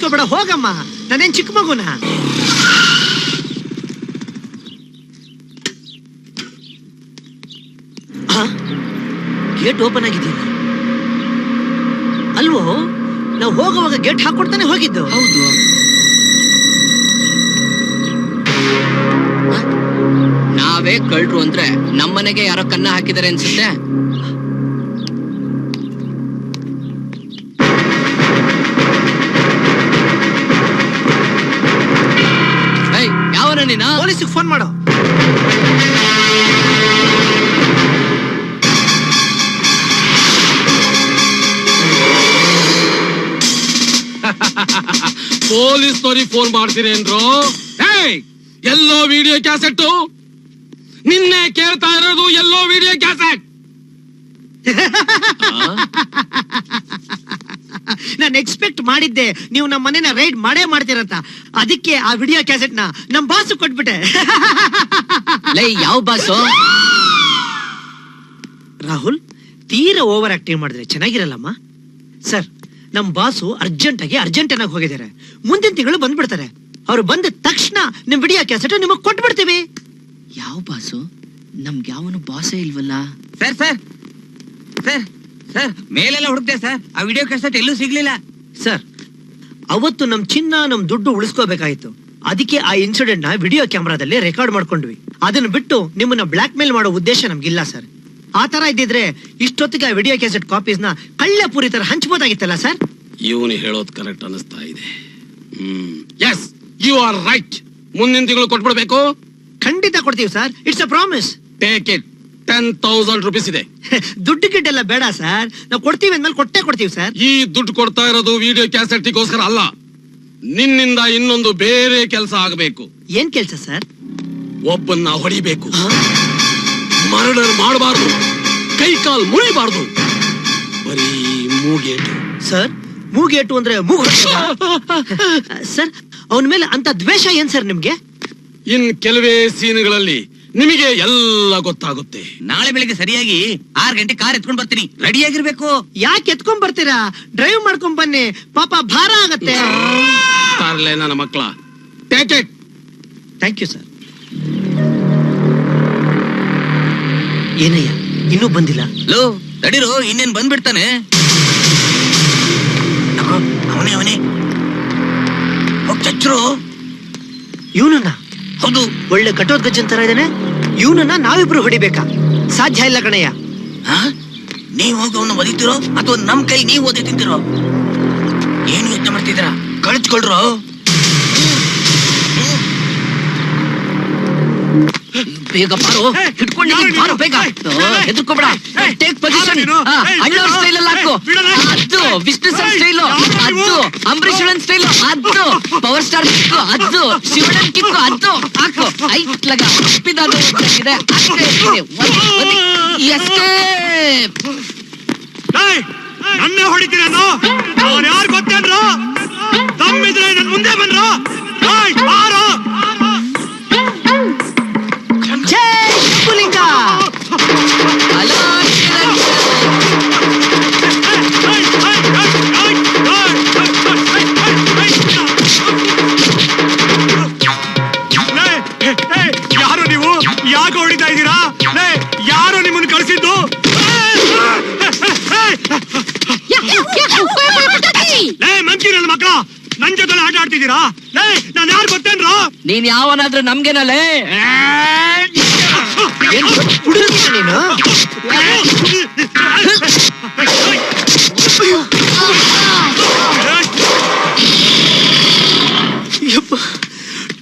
ನಿಂತ್ಕೋಬೇಡ, ಹೋಗಮ್ಮ. ನಾನೇನ್ ಚಿಕ್ಕ ಮಗುನ? ಗೇಟ್ ಓಪನ್ ಆಗಿದೆಯಲ್ಲ ಅಲ್ವೋ? ನಾವು ಹೋಗುವಾಗ ಗೇಟ್ ಹಾಕೊಡ್ತಾನೆ ಹೋಗಿದ್ದು. ಹೌದು. ನಾವೇ ಕಳ್ರು ಅಂದ್ರೆ ನಮ್ಮನೆಗೆ ಯಾರೋ ಕನ್ನ ಹಾಕಿದಾರೆ ಅನ್ಸುತ್ತೆ. ಯಾವನ ನೀನ? ಪೊಲೀಸಿಗೆ ಫೋನ್ ಮಾಡೋ. ಪೊಲೀಸ್ನವ್ರಿಗೆ ಫೋನ್ ಮಾಡ್ತೀರೇನ್ರು? ಎಲ್ಲೋ ವಿಡಿಯೋ ಕ್ಯಾಸೆಟ್. ನಿನ್ನೆ ಕೇಳ್ತಾ ಇರೋದು ಎಲ್ಲೋ ವಿಡಿಯೋ ಕ್ಯಾಸೆಟ್. ನಾನು ಎಕ್ಸ್ಪೆಕ್ಟ್ ಮಾಡಿದ್ದೆ ನೀವು ನಮ್ಮ ಮನೇನ ರೈಡ್ ಮಾಡೇ ಮಾಡ್ತೀರಂತ. ಅದಕ್ಕೆ ಆ ವಿಡಿಯೋ ಕ್ಯಾಸೆಟ್ ನ ನಮ್ ಬಾಸು ಕೊಟ್ಬಿಟ್ಟೆ. ಯಾವ ಬಾಸು? ರಾಹುಲ್, ತೀರಾ ಓವರ್ ಆಕ್ಟಿಂಗ್ ಮಾಡಿದ್ರೆ ಚೆನ್ನಾಗಿರಲ್ಲಮ್ಮ. ಸರ್, ನಮ್ ಬಾಸು ಅರ್ಜೆಂಟನಾಗಿ ಹೋಗಿದ್ದಾರೆ. ಮುಂದಿನ ತಿಂಗಳು ಬಂದ್ಬಿಡ್ತಾರೆ. ಅವ್ರು ಬಂದ ತಕ್ಷಣ ನಿಮ್ ವಿಡಿಯೋ ಕ್ಯಾಸೆಟ್ ನಿಮಗ್ ಕೊಟ್ಬಿಡ್ತೀವಿ. ಯಾವ ಬಾಸು? ನಮ್ಗೆ ಯಾವನು ಬಾಸೇ ಇಲ್ವಲ್ಲ. ಸರ್ ಸರ್ ಸರ್ ಸರ್ ಮೇಲೆಲ್ಲ ಹುಡುಕ್ತೆ ಸರ್, ಆ ವಿಡಿಯೋ ಕ್ಯಾಸೆಟ್ ಎಲ್ಲೂ ಸಿಗ್ಲಿಲ್ಲ ಸರ್. ಅವತ್ತು ನಮ್ ಚಿನ್ನ, ನಮ್ ದುಡ್ಡು ಉಳಿಸ್ಕೋಬೇಕಾಯ್ತು. ಅದಕ್ಕೆ ಆ ಇನ್ಸಿಡೆಂಟ್ ನ ವಿಡಿಯೋ ಕ್ಯಾಮ್ರಾದಲ್ಲಿ ರೆಕಾರ್ಡ್ ಮಾಡ್ಕೊಂಡ್ವಿ. ಅದನ್ನ ಬಿಟ್ಟು ನಿಮ್ಮನ್ನ ಬ್ಲಾಕ್ ಮೇಲ್ ಮಾಡೋ ಉದ್ದೇಶ ನಮ್ಗಿಲ್ಲ ಸರ್. ಆ ತರ ಇದ್ದಿದ್ರೆ ಇಷ್ಟೊತ್ತಿಗೆ ಆ ವಿಡಿಯೋ ಕ್ಯಾಸೆಟ್ ಕಾಪೀಸ್ ನ ಕಳ್ಳಪುರಿ ತರ ಹಂಚ್ಬೋದಾಗಿತ್ತಲ್ಲ ಸರ್. ಇವನು ಹೇಳೋದು ಕರೆಕ್ಟ್ ಅನಿಸ್ತಾ ಇದೆ. Yes, you are right. ಮುಂದಿನ ತಿಂಗಳು ಕೊಟ್ಬಿಡ್ಬೇಕು. ಖಂಡಿತ ಕೊಡ್ತೀವಿ sir. It's a promise. Take it. 10,000 rupees ಇದೆ. ದುಡ್ಡು ಗಿಡ್ಡೆಲ್ಲ ಬೇಡ ಸರ್, ನಾವು ಕೊಡ್ತೀವಿ ಅಂದ್ಮೇಲೆ ಕೊಟ್ಟೇ ಕೊಡ್ತೀವಿ ಸರ್. ಈ ದುಡ್ಡು ಕೊಡ್ತಾ ಇರೋದು ವಿಡಿಯೋ ಕ್ಯಾಸೆಟ್ಗೋಸ್ಕರ ಅಲ್ಲ. ನಿನ್ನಿಂದ ಇನ್ನೊಂದು ಬೇರೆ ಕೆಲಸ ಆಗಬೇಕು. ಏನ್ ಕೆಲಸ ಸರ್? ಒಬ್ಬನ್ನ ಹೊಡಿಬೇಕು. ಮರ್ಡರ್ ಮಾಡಬಾರ್ದು, ಕೈ ಕಾಲ್ ಮುರಿಬಾರ್ದು, ಬರೀ ಮೂಗೇಟು. ಸರ್, ಮೂಗೇಟು ಅಂದ್ರೆ ಮೂಗು ಸರ್. ಅವನ ಮೇಲೆ ಅಂತ ದ್ವೇಷ ಏನ್ ಸರ್ ನಿಮ್ಗೆ? ಇನ್ ಕೆಲವೇ ಸೀನ್ಗಳಲ್ಲಿ ನಿಮಗೆ ಎಲ್ಲ ಗೊತ್ತಾಗುತ್ತೆ. ನಾಳೆ ಬೆಳಿಗ್ಗೆ ಸರಿಯಾಗಿ 6 ಗಂಟೆ ಕಾರ್ ಎತ್ಕೊಂಡ್ ಬರ್ತೀನಿ, ರೆಡಿ ಆಗಿರ್ಬೇಕು. ಯಾಕೆ ಎತ್ಕೊಂಡ್ ಬರ್ತೀರಾ? ಡ್ರೈವ್ ಮಾಡ್ಕೊಂಡ್ ಬನ್ನಿ, ಪಾಪ ಭಾರ ಆಗತ್ತೆ. ನನ್ನ ಮಕ್ಕಳ, take it. Thank you sir. ಏನಯ್ಯ, ಇನ್ನೂ ಬಂದಿಲ್ಲ? ಲೋ ತಡೀರು, ಇನ್ನೇನ್ ಬಂದ್ಬಿಡ್ತಾನೆ. ಅವನೇ ಅವನೇ ಹೋಗ್ ಚಚ್ಚರು. ಇವನನ್ನ? ಹೌದು. ಒಳ್ಳೆ ಘಟೋದ್ಗಜನ್ ತರ ಇದ್ದಾನೆ. ಇವನನ್ನ ನಾವಿಬ್ರು ಹೊಡಿಬೇಕಾ? ಸಾಧ್ಯ ಇಲ್ಲ ಕಣಯ್ಯ. ನೀವ್ ಹೋಗಿ ಅವನ್ನ ಒದಿತೀರೋ ಅಥವಾ ನಮ್ ಕೈ ನೀವ್ ಓದಿ ತಿಂತಿರೋ? ಏನು ಯೋಚನೆ ಮಾಡ್ತಿದ್ದೀರಾ? ಕಳಿಸ್ಕೊಳ್ರು. ಬೇಗ ಬಾರೋ, ಹಿಡ್ಕೊಂಡಿದ್ದೀನಿ, ಬಾರೋ ಬೇಗ. ಹೆದರ್ಕೋಬೇಡ. Take position. ಅಣ್ಣವ್ರ ಸ್ಟೈಲ್ ಅಲ್ಲಿ ಹಾಕು. ಅದು ವಿಷ್ಣು ಸರ್ ಸ್ಟೈಲು, ಅದು ಅಂಬರೀಷ್ ಸ್ಟೈಲು, ಅದು ಪವರ್ ಸ್ಟಾರ್ ಕಿಕ್ಕು, ಅದು ಶಿವಣ್ಣನ್ ಕಿಕ್ಕು, ಅದು ಹಾಕು. ಐಟ್ ಲಗ ಉಪ್ಪಿದಾದು ಇದೆ. ಎಸ್ಕೇಪ್. ನನ್ನೇ ಹೊಡಿತೀರೇನು? ಯಾರು ಗೊತ್ತೇನ್ರು? ತಮ್ಮಿದ್ರೆ ನನ್ ಮುಂದೆ ಬಂದ್ರು. ಬಾರೋ. ಪುಲಿಂಗ ಯಾರು ನೀವು? ಯಾಕೆ ಹೊಡಿತಾ ಇದ್ದೀರಾ? ಯಾರು ನಿಮ್ಮನ್ನು ಕಳಿಸಿದ್ದು? ಮಂಕಿ ನನ್ನ ಮಕ್ಕಳ, ನನ್ ಜೊತೆ ಆಟ ಆಡ್ತಿದ್ದೀರಾ? ನಾನು ಯಾರು ಗೊತ್ತೇನ್ರು? ನೀನ್ ಯಾವನಾದ್ರೂ ನಮ್ಗೇನಲ್ಲೇ? ನೀನು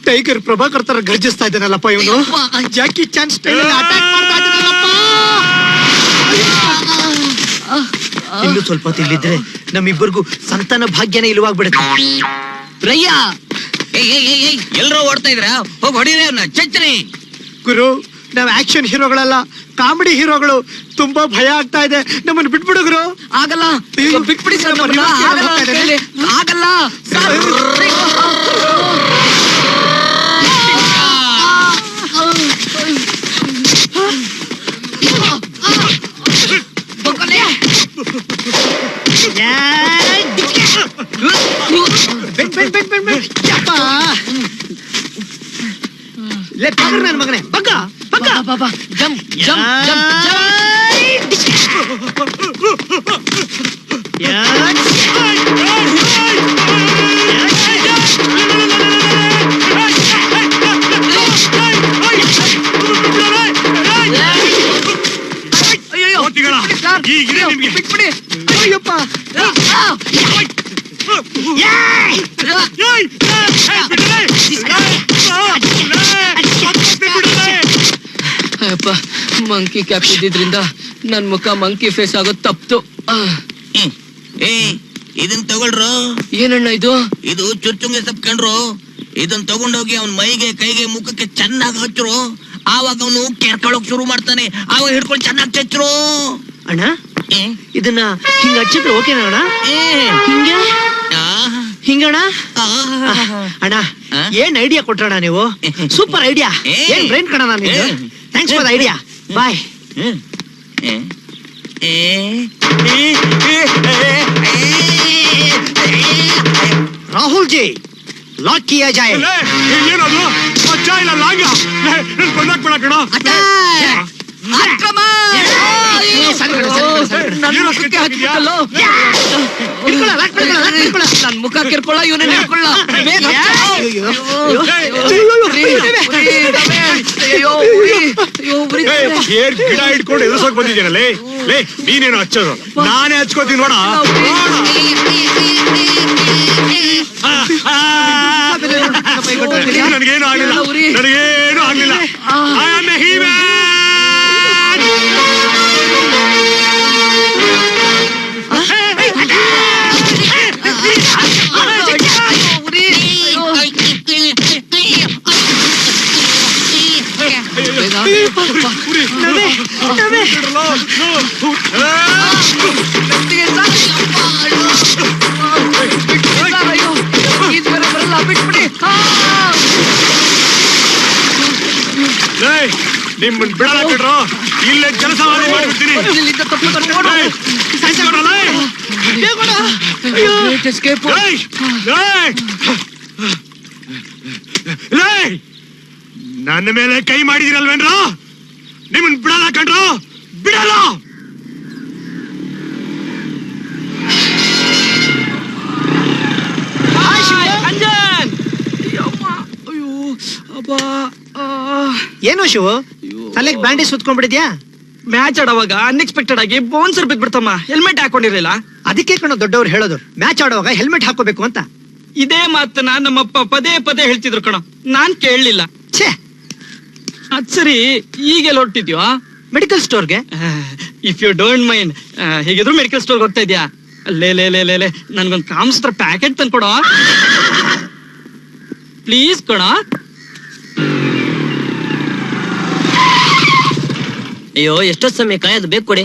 ಟೈಗರ್ ಪ್ರಭಾಕರ್ ತರ ಗರ್ಜಿಸ್ತಾ ಇದ್ದಾನಲ್ಲಪ್ಪ ಇವನು. ಜಾಕಿ ಚಾನ್ ಸ್ಟೈಲ್ ಅಟ್ಯಾಕ್ ಮಾಡ್ತಾ ಇದ್ದಾನಲ್ಲಪ್ಪ. ಇನ್ನು ಸ್ವಲ್ಪ ತಿಳ್ಳಿದ್ರೆ ನಮ್ಮಿಬ್ಬರಿಗೂ ಸಂತಾನ ಭಾಗ್ಯನೇ ಇಲ್ಲವಾಗ್ಬಿಡುತ್ತೆ. ರಯ್ಯ, ಎಲ್ರೋ ಓಡ್ತಾ ಇದ್ರ? ಹೋಗಿ ಹೊಡಿರಿ ಅವ್ನ, ಚಚ್ರಿ. ಗುರು, ನಾವ್ ಆಕ್ಷನ್ ಹೀರೋಗಳಲ್ಲ, ಕಾಮಿಡಿ ಹೀರೋಗಳು. ತುಂಬಾ ಭಯ ಆಗ್ತಾ ಇದೆ, ನಮ್ಮನ್ನು ಬಿಟ್ಬಿಡುಗ್ರು. ಆಗಲ್ಲ, ಬಿಟ್ಬಿಡಿ ಸರ್. ಆಗಲ್ಲ. ನನ್ ಮಗನೇ ಬಗ್ಗ ಬಗ್ಗ ಬಾಬಾ ಜಂಪ್ ಜಂಪ್ ಜಂಪ್ ಬಿಟ್ಬಿಡಿ. ಅಯ್ಯಪ್ಪ ಅಪ್ಪ ಮಂಕಿ ಕ್ಯಾಪ್ ಇದ್ದಿದ್ರಿಂದ ನನ್ ಮುಖ ಮಂಕಿ ಫೇಸ್ ಆಗೋದ್ ತಪ್ತು. ಏ ಇದನ್ ತಗೊಳ್ರು. ಏನಣ್ಣ ಇದು? ಇದು ಚುಚ್ಚುಂಗೆ ಸಪ್ಕೊಂಡ್ರು. ಇದನ್ ತಗೊಂಡೋಗಿ ಅವನ್ ಮೈಗೆ ಕೈಗೆ ಮುಖಕ್ಕೆ ಚೆನ್ನಾಗಿ ಹಚ್ಚರು. ಆವಾಗ ಅವನು ಕೆರ್ಕೊಳ್ಳೋಕ್ ಶುರು ಮಾಡ್ತಾನೆ. ಆವಾಗ ಹಿಡ್ಕೊಂಡು ಚೆನ್ನಾಗಿ ಚಚ್ಚರು. ಅಣ್ಣ ಇದನ್ನ ಹಿಂಗ ಹಚ್ಚಿದ್ರೆ ಓಕೆನಾ ಅಣ್ಣ? ಹಿಂಗೆ ಹಿಂಗಣ್ಣ? ಅಣ್ಣ ಏನ್ ಐಡಿಯಾ ಕೊಟ್ರಣ್ಣ ನೀವು? Super idea. ಏನ್ ಬ್ರೈನ್ ಕಣ ನಾನು. Thanks for idea. Bye. Rahul ji lock ಕಿಯಾ ಜಾಯೆ. ಏನದು ಅಚ್ಚ ಇಲ್ಲ ಲಾಂಗ ಕೊಂದಾಕ್ಬೇಡ ಕಣ. ನನ್ ಮುಖ ಕೆರ್ಕೊಳ್ಳ ಇವನೇ ಹಿಡ್ಕೊಳ್ಳ. ಗಿಡ ಹಿಡ್ಕೊಂಡು ಎದುರ್ಸೋಕ್ ಬಂದಿದ್ದೀನಲ್ಲೇ. ಲೇ ನೀನೇನು ಹಚ್ಚೋದು? ನಾನೇ ಹಚ್ಕೋತೀನಿ ನೋಡ. ನನಗೇನು ಆಗ್ಲಿಲ್ಲ, ನನಗೇನು ಆಗ್ಲಿಲ್ಲ. I am a he man. ನಿಮ್ಮನ್ ಬಿಡಲ್ಲ ಕಣ್ರೋ. ಇಲ್ಲೇ ಕೆಲಸ ಮಾಡ್ಬಿಡ್ತೀನಿ. ನನ್ನ ಮೇಲೆ ಕೈ ಮಾಡಿದಿರಲ್ವೇನ್ರೋ? ನಿಮ್ಮನ್ ಬಿಡಲ್ಲ ಕಣ್ರೋ, ಬಿಡಲ್ಲ. ಏನು ಶಿವು ತಲೆಗೆ ಬ್ಯಾಂಡೇಜ್ ಸುತ್ಕೊಂಡ್ಬಿಡಿದ್ಯಾ? ಮ್ಯಾಚ್ ಆಡುವಾಗ ಅನ್ಎಕ್ಸ್ಪೆಕ್ಟೆಡ್ ಆಗಿ ಬೌನ್ಸರ್ ಬಿದ್ಬಿಡ್ತಮ್ಮ. ಹೆಲ್ಮೆಟ್ ಹಾಕೊಂಡಿರ್ಲಿಲ್ಲ. ಅದಕ್ಕೆ ಕಣ ದೊಡ್ಡವ್ರು ಹೇಳೋದು ಮ್ಯಾಚ್ ಆಡುವಾಗ ಹೆಲ್ಮೆಟ್ ಹಾಕೋಬೇಕು ಅಂತ. ಇದೇ ಮಾತನ್ನ ನಮ್ಮಪ್ಪ ಪದೇ ಪದೇ ಹೇಳ್ತಿದ್ರು ಕಣ. ನಾನ್ ಕೇಳಲಿಲ್ಲ. ಛೇ, ಅದ್ ಸರಿ, ಈಗೆಲ್ಲ ಹೊರಟಿದ್ಯೋ? ಮೆಡಿಕಲ್ ಸ್ಟೋರ್ಗೆ. ಇಫ್ ಯು ಡೋಂಟ್ ಮೈಂಡ್, ಹೇಗಿದ್ರು ಮೆಡಿಕಲ್ ಸ್ಟೋರ್ ಹೋಗ್ತಾ ಇದ್ಯಾ? ಲೇ ಲೇ ಲೇ ಲೇ ಲೇ ನನ್ಗೊಂದು ಕಾಮ್ಸ್ತ್ರ ಪ್ಯಾಕೆಟ್ ತಂದ್ಕೊಡೋ ಪ್ಲೀಸ್ ಕೊಡ. ಅಯ್ಯೋ ಎಷ್ಟೊತ್ತು ಸಮಯ ಕಾಯೋದು, ಬೇಕು ಕೊಡಿ.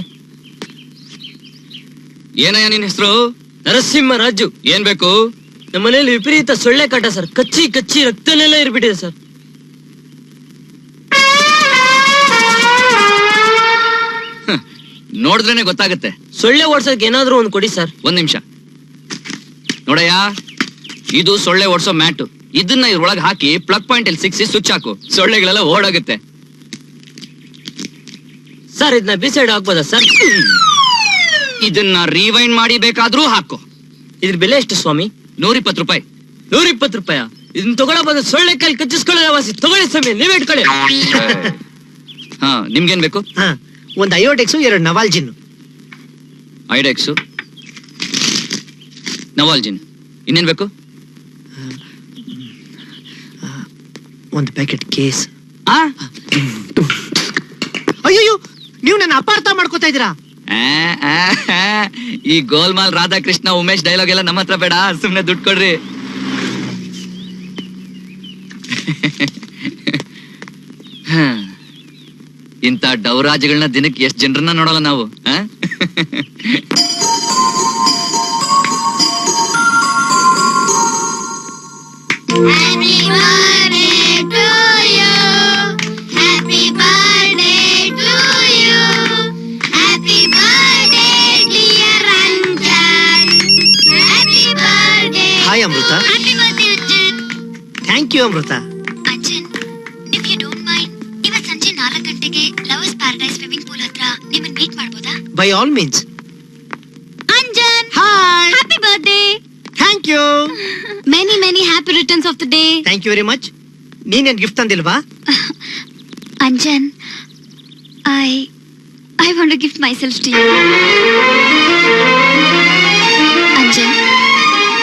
ಏನಯ್ಯ ನಿನ್ ಹೆಸರು? ನರಸಿಂಹ ರಾಜು. ಏನ್ ಬೇಕು? ನಮ್ಮ ಮನೇಲಿ ವಿಪರೀತ ಸೊಳ್ಳೆ ಕಾಟ ಸರ್. ಕಚ್ಚಿ ಕಚ್ಚಿ ರಕ್ತನೆಲ್ಲ ಇರ್ಬಿಟ್ಟಿದೆ ಸರ್. ನೋಡಿದ್ರೇನೆ ಗೊತ್ತಾಗುತ್ತೆ. ಸೊಳ್ಳೆ ಓಡ್ಸೋಕೆ ಏನಾದ್ರೂ ಒಂದು ಕೊಡಿ ಸರ್. ಒಂದ್ ನಿಮಿಷ ನೋಡಯ್ಯ, ಇದು ಸೊಳ್ಳೆ ಓಡಿಸೋ ಮ್ಯಾಟು. ಇದನ್ನ ಇದ್ರೊಳಗೆ ಹಾಕಿ ಪ್ಲಗ್ ಪಾಯಿಂಟ್ ಅಲ್ಲಿ ಸಿಕ್ಸಿ ಸ್ವಿಚ್ ಹಾಕು, ಸೊಳ್ಳೆಗಳೆಲ್ಲ ಓಡೋಗುತ್ತೆ. ಸರ್ ಇದನ್ನ ಬಿಸೈಡ್ ಹಾಕ್ಬೋದಾ ಸರ್? ಇದನ್ನ ರಿವೈಂಡ್ ಮಾಡಿ ಬೇಕಾದ್ರೂ ಹಾಕು. ಇದ್ರ ಬೆಲೆ ಎಷ್ಟು ಸ್ವಾಮಿ? 120 ರೂಪಾಯಿ. 120 ರೂಪಾಯ? ಇದನ್ನ ತಗೊಳ ಬಂದ ಸೊಳ್ಳೆ ಕೈಲಿ ಕಚ್ಚಿಸ್ಕೊಳ್ಳೋ ವಾಸಿ. ತಗೊಳ್ಳಿ ಸ್ವಾಮಿ, ನೀವೇ ಇಟ್ಕೊಳ್ಳಿ. ಹಾ, ನಿಮ್ಗೇನ್ ಬೇಕು? ಹಾ, ಒಂದು ಅಯೋಡೆಕ್ಸು, 2 ನವಾಲ್ಜಿನ್. ಐಡೆಕ್ಸು, ನವಾಲ್ಜಿನ್. ಇನ್ನೇನ್ ಬೇಕು? ಒಂದು ಪ್ಯಾಕೆಟ್ ಕೇಸ್. ಆ ಅಯ್ಯೋ, ನೀವು ನನ್ನ ಅಪಾರ್ಥ ಮಾಡ್ಕೋತಾ ಇದ್ದೀರಾ. ಈ ಗೋಲ್ಮಾಲ್ ರಾಧಾಕೃಷ್ಣ ಉಮೇಶ್ ಡೈಲಾಗ್ ಎಲ್ಲ ನಮ್ಮ ಹತ್ರ ಬೇಡ. ಸುಮ್ನೆ ದುಡ್ಡು ಕೊಡ್ರಿ. ಇಂಥ ಡೌರಾಜ್ಗಳನ್ನ ದಿನಕ್ಕೆ ಎಷ್ಟು ಜನರನ್ನ ನೋಡಲ್ಲ ನಾವು. Happy birthday, dear Ranjan. Happy birthday. Hi Amrita. Happy birthday Anjan. Thank you Amrita. Anjan, if you don't mind, ಇವತ್ತು ಸಂಜೆ 4 ಗಂಟೆಗೆ ಲವರ್ಸ್ ಪ್ಯಾರಡೈಸ್ ಸ್ವಿಮ್ಮಿಂಗ್ ಪೂಲ್ ಹತ್ರ ನಿಮ್ಮನ್ನ ಮೀಟ್ ಮಾಡ್ಬೋದಾ? By all means. Anjan, hi. Happy birthday. Thank you. Many happy returns of the day. Thank you very much. ನೀನೇನ್ gift ತಂದಿಲ್ವಾ? Anjan, I want to gift myself to you. Anjan,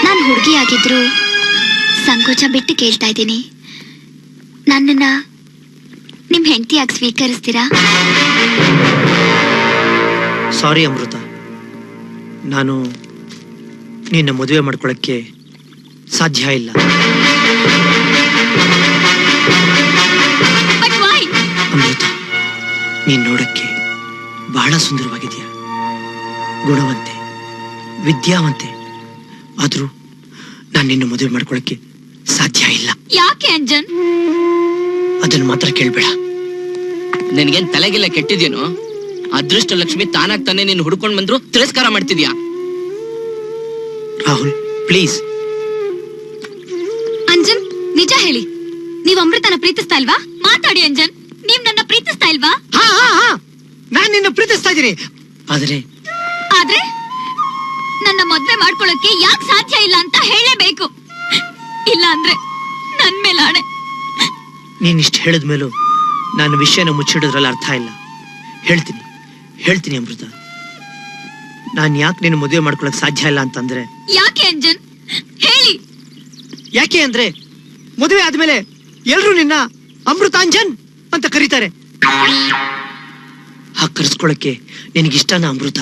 ನಾನು ಹುಡುಗಿ ಆಗಿದ್ರು ಸಂಕೋಚ ಬಿಟ್ಟು ಕೇಳ್ತಾ ಇದ್ದೀನಿ, ನನ್ನನ್ನ ನಿಮ್ ಹೆಂಡತಿಯಾಗಿ ಸ್ವೀಕರಿಸ್ತೀರಾ? ಸಾರಿ ಅಮೃತ, ನಾನು ನಿನ್ನ ಮದುವೆ ಮಾಡ್ಕೊಳಕ್ಕೆ ಸಾಧ್ಯ ಇಲ್ಲ. But why? ಅಮೃತ, ನೀನ್ ನೋಡಕ್ಕೆ ಬಹಳ ಸುಂದರವಾಗಿದೆಯಾ, ಗುಣವಂತೆ, ವಿದ್ಯಾವಂತೆ. ಆದ್ರೂ ನಾನು ನಿನ್ನ ಮದುವೆ ಮಾಡ್ಕೊಳಕ್ಕೆ ಸಾಧ್ಯ ಇಲ್ಲ. ಯಾಕೆ ಅಂಜನ್? ಅದನ್ನ ಮಾತ್ರ ಕೇಳ್ಬೇಡ. ನಿನ್ಗೇನ್ ತಲೆಗಿಲ್ಲ ಕೆಟ್ಟಿದ್ಯೇನು? ಅದೃಷ್ಟ ಲಕ್ಷ್ಮಿ ತಾನಾಗ್ ತಾನೇ ನೀನ್ ಹುಡ್ಕೊಂಡ್ ಬಂದ್ರು ತಿರಸ್ಕಾರ ಮಾಡ್ತಿದ್ಯಾ? ರಾಹುಲ್ ಪ್ಲೀಸ್. ಅಂಜನ್, ನಿಜ ಹೇಳಿ, ನೀವ್ ಅಮೃತನ ಪ್ರೀತಿಸ್ತಾ ಇಲ್ವಾ? ಮಾತಾಡಿ ಅಂಜನ್, ನೀವ್ ನನ್ನ ಪ್ರೀತಿಸ್ತಾ ಇಲ್ವಾ? ಹಾ, ನಾನ್ ನಿನ್ನ ಪ್ರೀತಿಸ್ತಾ ಇದ್ದೀನಿ. ಆದ್ರೆ ನನ್ನ ಮದ್ವೆ ಮಾಡ್ಕೊಳಕ್ಕೆ ಯಾಕೆ ಸಾಧ್ಯ ಇಲ್ಲ ಅಂತ ಹೇಳಲೇಬೇಕು. ಇಲ್ಲ ಅಂದ್ರೆ ನನ್ ಮೇಲೆ ಆಣೆ. ನೀನ್ ಇಷ್ಟು ಹೇಳಿದ್ಮೇಲೂ ನಾನು ವಿಷಯನ ಮುಚ್ಚಿಡೋದ್ರಲ್ಲಿ ಅರ್ಥ ಇಲ್ಲ. ಹೇಳ್ತೀನಿ ಅಮೃತ, ನಾನ್ ಯಾಕೆ ನಿನ್ನ ಮದುವೆ ಮಾಡ್ಕೊಳಕ್ ಸಾಧ್ಯ ಇಲ್ಲ ಅಂತಂದ್ರೆ, ಯಾಕೆ ಅಂಜನ್ ಹೇಳಿ? ಯಾಕೆ ಅಂದ್ರೆ ಮದುವೆ ಆದ್ಮೇಲೆ ಎಲ್ರು ನಿನ್ನ ಅಮೃತಾಂಜನ್ ಅಂತ ಕರೀತಾರೆ. ಹಾಗೆ ಕರೆಸ್ಕೊಳಕ್ಕೆ ನಿನಗಿಷ್ಟನಾ ಅಮೃತ?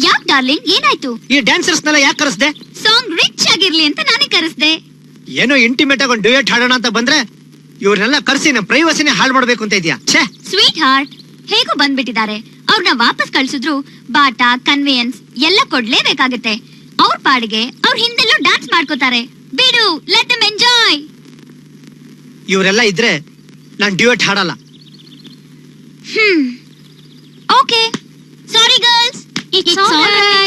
ಯಾಕೆ ಡಾರ್ಲಿಂಗ್, ಏನಾಯ್ತು? ಈ ಡ್ಯಾನ್ಸರ್ಸ್ನೆಲ್ಲ ಯಾಕೆ ಕರೆಸ್ದೆ? ಸಾಂಗ್ ರಿಚ್ ಆಗಿರ್ಲಿ ಅಂತ ನಾನೇ ಕರೆಸ್ದೆ. ಏನೋ ಇಂಟಿಮೇಟ್ ಆಗಿ ಒಂದು ಡ್ಯೂಯೆಟ್ ಹಾಡೋಣ ಅಂತ ಬಂದ್ರೆ ಇವ್ರನ್ನೆಲ್ಲ ಕರೆಸಿ ನಮ್ಮ ಪ್ರೈವಸಿನೇ ಹಾಳು ಮಾಡ್ಬೇಕು ಅಂತ ಇದೆಯಾ? ಛೇ. ಸ್ವೀಟ್ ಹಾರ್ಟ್, ಹೇಗೂ ಬಂದ್ಬಿಟ್ಟಿದ್ದಾರೆ. ಅವ್ರನ್ನ ವಾಪಸ್ ಕಳ್ಸಿದ್ರು ಬಾಟ, ಕನ್ವೇಯನ್ಸ್ ಎಲ್ಲ ಕೊಡ್ಲೇಬೇಕಾಗತ್ತೆ. ಅವ್ರ ಪಾಡಿಗೆ ಅವ್ರ ಹಿಂದೆಲ್ಲೋ ಡ್ಯಾನ್ಸ್ ಮಾಡ್ಕೋತಾರೆ. ಬಿಡು, ಲೆಟ್ ದೆಮ್ ಎಂಜಾಯ್. ಇವರೆಲ್ಲ ಇದ್ರೆ ನಾನ್ ಡ್ಯೂಯೆಟ್ ಹಾಡಲ್ಲ. Okay, sorry girls, it's all right.